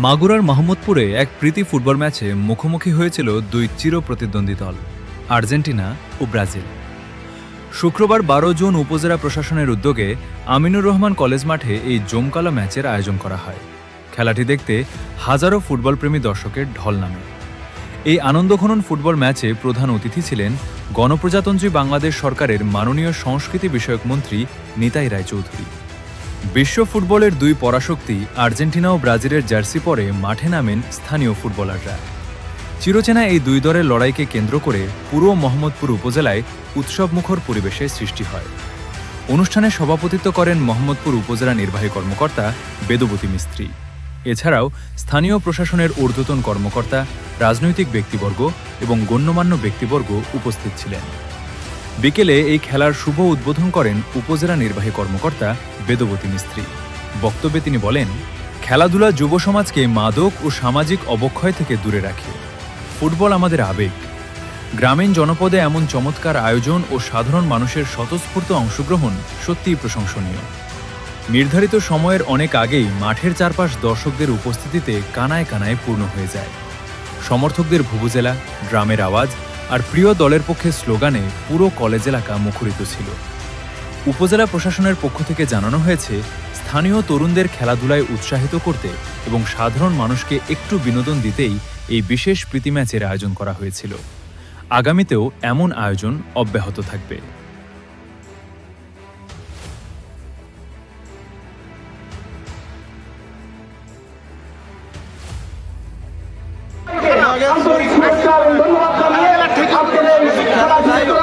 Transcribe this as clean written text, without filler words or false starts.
মাগুরার মোহাম্মদপুরে এক প্রীতি ফুটবল ম্যাচে মুখোমুখি হয়েছিল দুই চিরপ্রতিদ্বন্দ্বী দল, আর্জেন্টিনা ও ব্রাজিল। শুক্রবার ১২ জুন উপজেলা প্রশাসনের উদ্যোগে আমিনুর রহমান কলেজ মাঠে এই জমকালো ম্যাচের আয়োজন করা হয়। খেলাটি দেখতে হাজারো ফুটবলপ্রেমী দর্শকের ঢল নামে। এই আনন্দঘন ফুটবল ম্যাচে প্রধান অতিথি ছিলেন গণপ্রজাতন্ত্রী বাংলাদেশ সরকারের মাননীয় সংস্কৃতি বিষয়ক মন্ত্রী নিতাই রায়চৌধুরী। বিশ্ব ফুটবলের দুই পরাশক্তি আর্জেন্টিনা ও ব্রাজিলের জার্সি পরে মাঠে নামেন স্থানীয় ফুটবলাররা। চিরচেনা এই দুই দলের লড়াইকে কেন্দ্র করে পুরো মোহাম্মদপুর উপজেলায় উৎসবমুখর পরিবেশের সৃষ্টি হয়। অনুষ্ঠানে সভাপতিত্ব করেন মোহাম্মদপুর উপজেলা নির্বাহী কর্মকর্তা বেদবতী মিস্ত্রি। এছাড়াও স্থানীয় প্রশাসনের ঊর্ধ্বতন কর্মকর্তা, রাজনৈতিক ব্যক্তিবর্গ এবং গণ্যমান্য ব্যক্তিবর্গ উপস্থিত ছিলেন। বিকেলে এই খেলার শুভ উদ্বোধন করেন উপজেলা নির্বাহী কর্মকর্তা বেদবতী মিস্ত্রি। বক্তব্যে তিনি বলেন, খেলাধুলা যুব সমাজকে মাদক ও সামাজিক অবক্ষয় থেকে দূরে রাখে। ফুটবল আমাদের আবেগ। গ্রামীণ জনপদে এমন চমৎকার আয়োজন ও সাধারণ মানুষের স্বতঃস্ফূর্ত অংশগ্রহণ সত্যিই প্রশংসনীয়। নির্ধারিত সময়ের অনেক আগেই মাঠের চারপাশ দর্শকদের উপস্থিতিতে কানায় কানায় পূর্ণ হয়ে যায়। সমর্থকদের ভুভুজেলা, ড্রামের আওয়াজ আর প্রিয় দলের পক্ষে স্লোগানে পুরো কলেজ এলাকা মুখরিত ছিল। উপজেলা প্রশাসনের পক্ষ থেকে জানানো হয়েছে, স্থানীয় তরুণদের খেলাধুলায় উৎসাহিত করতে এবং সাধারণ মানুষকে একটু বিনোদন দিতেই এই বিশেষ প্রীতি ম্যাচের আয়োজন করা হয়েছিল। আগামীতেও এমন আয়োজন অব্যাহত থাকবে।